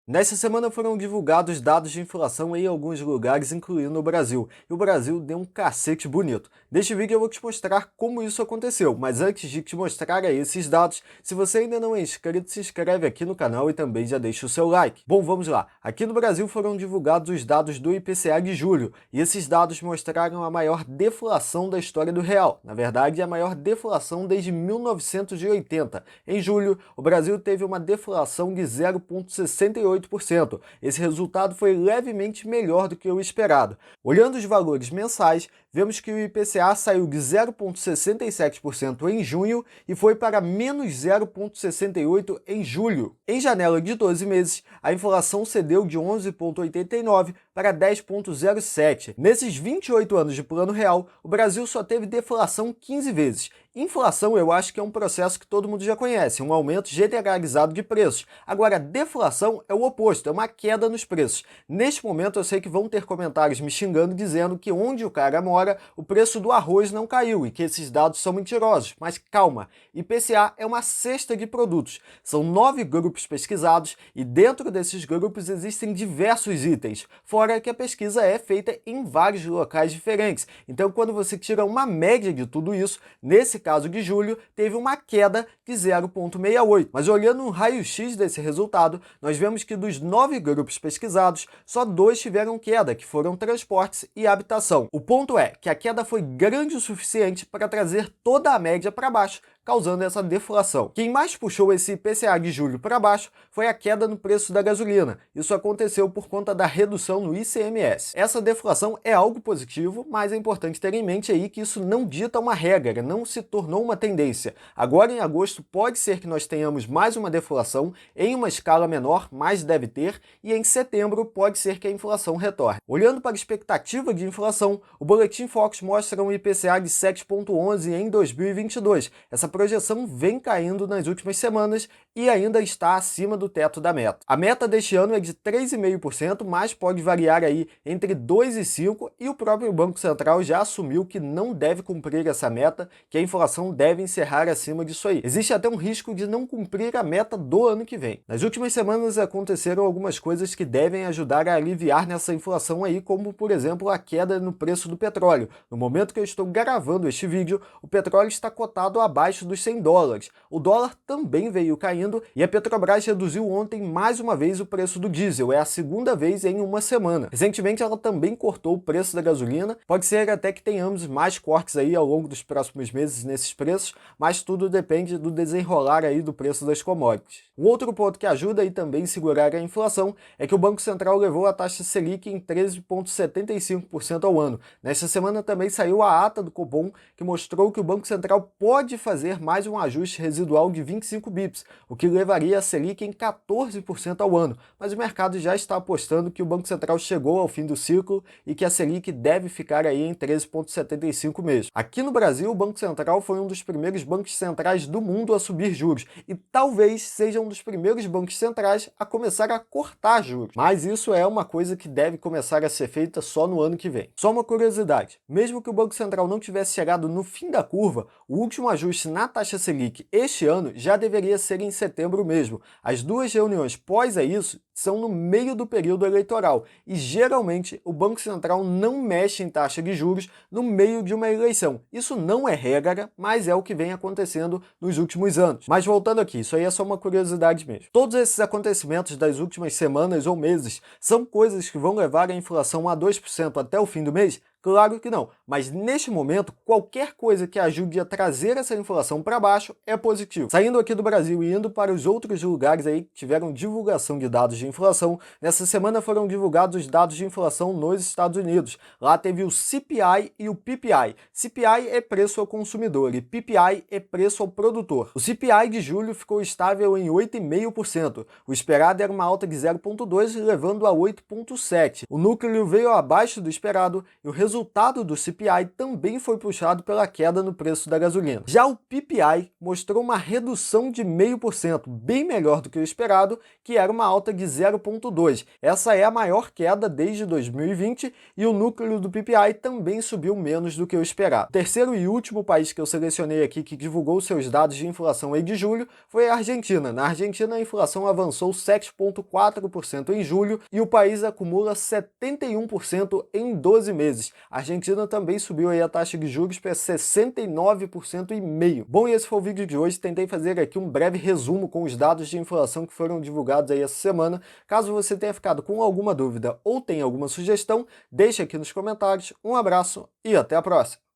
Nesta semana foram divulgados dados de inflação em alguns lugares, incluindo o Brasil. E o Brasil deu um cacete bonito. Neste vídeo eu vou te mostrar como isso aconteceu, mas antes de te mostrar aí esses dados, se você ainda não é inscrito, se inscreve aqui no canal e também já deixa o seu like. Bom, vamos lá. Aqui no Brasil foram divulgados os dados do IPCA de julho, e esses dados mostraram a maior deflação da história do real. Na verdade, a maior deflação desde 1980. Em julho, o Brasil teve uma deflação de 0,68%. Esse resultado foi levemente melhor do que o esperado. Olhando os valores mensais, vemos que o IPCA saiu de 0,67% em junho e foi para menos 0,68% em julho. Em janela de 12 meses, a inflação cedeu de 11,89% para 10,07%. Nesses 28 anos de Plano Real, o Brasil só teve deflação 15 vezes. Inflação eu acho que é um processo que todo mundo já conhece, um aumento generalizado de preços. Agora, deflação é o oposto, é uma queda nos preços. Neste momento eu sei que vão ter comentários me xingando dizendo que onde o cara mora, o preço do arroz não caiu e que esses dados são mentirosos. Mas calma, IPCA é uma cesta de produtos. São 9 grupos pesquisados e dentro desses grupos existem diversos itens, fora que a pesquisa é feita em vários locais diferentes. Então quando você tira uma média de tudo isso, nesse caso de julho, teve uma queda de 0,68. Mas olhando um raio-x desse resultado, nós vemos que dos 9 grupos pesquisados, só 2 tiveram queda, que foram transportes e habitação. O ponto é que a queda foi grande o suficiente para trazer toda a média para baixo, causando essa deflação. Quem mais puxou esse IPCA de julho para baixo foi a queda no preço da gasolina. Isso aconteceu por conta da redução no ICMS. Essa deflação é algo positivo, mas é importante ter em mente aí que isso não dita uma regra, não se tornou uma tendência. Agora em agosto pode ser que nós tenhamos mais uma deflação em uma escala menor, mas deve ter, e em setembro pode ser que a inflação retorne. Olhando para a expectativa de inflação, o Boletim Focus mostra um IPCA de 7,11 em 2022. Essa projeção vem caindo nas últimas semanas e ainda está acima do teto da meta. A meta deste ano é de 3,5%, mas pode variar aí entre 2 e 5%, e o próprio Banco Central já assumiu que não deve cumprir essa meta, que a inflação deve encerrar acima disso aí. Existe até um risco de não cumprir a meta do ano que vem. Nas últimas semanas aconteceram algumas coisas que devem ajudar a aliviar nessa inflação aí, como por exemplo a queda no preço do petróleo. No momento que eu estou gravando este vídeo, o petróleo está cotado abaixo dos $100. O dólar também veio caindo e a Petrobras reduziu ontem mais uma vez o preço do diesel. É a segunda vez em uma semana. Recentemente ela também cortou o preço da gasolina. Pode ser até que tenhamos mais cortes aí ao longo dos próximos meses nesses preços, mas tudo depende do desenrolar aí do preço das commodities. Um outro ponto que ajuda aí também a segurar a inflação é que o Banco Central levou a taxa Selic em 13,75% ao ano. Nesta semana também saiu a ata do Copom, que mostrou que o Banco Central pode fazer mais um ajuste residual de 25 bips, o que levaria a Selic em 14% ao ano, mas o mercado já está apostando que o Banco Central chegou ao fim do ciclo e que a Selic deve ficar aí em 13,75 mesmo. Aqui no Brasil, o Banco Central foi um dos primeiros bancos centrais do mundo a subir juros e talvez seja um dos primeiros bancos centrais a começar a cortar juros, mas isso é uma coisa que deve começar a ser feita só no ano que vem. Só uma curiosidade, mesmo que o Banco Central não tivesse chegado no fim da curva, o último ajuste na taxa Selic este ano já deveria ser em setembro mesmo. As duas reuniões pós a isso são no meio do período eleitoral e geralmente o Banco Central não mexe em taxa de juros no meio de uma eleição. Isso não é regra, mas é o que vem acontecendo nos últimos anos. Mas voltando aqui, isso aí é só uma curiosidade mesmo. Todos esses acontecimentos das últimas semanas ou meses são coisas que vão levar a inflação a 2% até o fim do mês? Claro que não, mas neste momento, qualquer coisa que ajude a trazer essa inflação para baixo é positivo. Saindo aqui do Brasil e indo para os outros lugares aí que tiveram divulgação de dados de inflação, nessa semana foram divulgados os dados de inflação nos Estados Unidos. Lá teve o CPI e o PPI. CPI é preço ao consumidor e PPI é preço ao produtor. O CPI de julho ficou estável em 8,5%. O esperado era uma alta de 0,2%, levando a 8,7%. O núcleo veio abaixo do esperado e o resultado resultado do CPI também foi puxado pela queda no preço da gasolina. Já o PPI mostrou uma redução de 0,5%, bem melhor do que o esperado, que era uma alta de 0,2%. Essa é a maior queda desde 2020 e o núcleo do PPI também subiu menos do que o esperado. O terceiro e último país que eu selecionei aqui que divulgou seus dados de inflação aí de julho foi a Argentina. Na Argentina, a inflação avançou 7,4% em julho e o país acumula 71% em 12 meses. A Argentina também subiu aí a taxa de juros para 69,5%. Bom, e esse foi o vídeo de hoje. Tentei fazer aqui um breve resumo com os dados de inflação que foram divulgados aí essa semana. Caso você tenha ficado com alguma dúvida ou tenha alguma sugestão, deixe aqui nos comentários. Um abraço e até a próxima!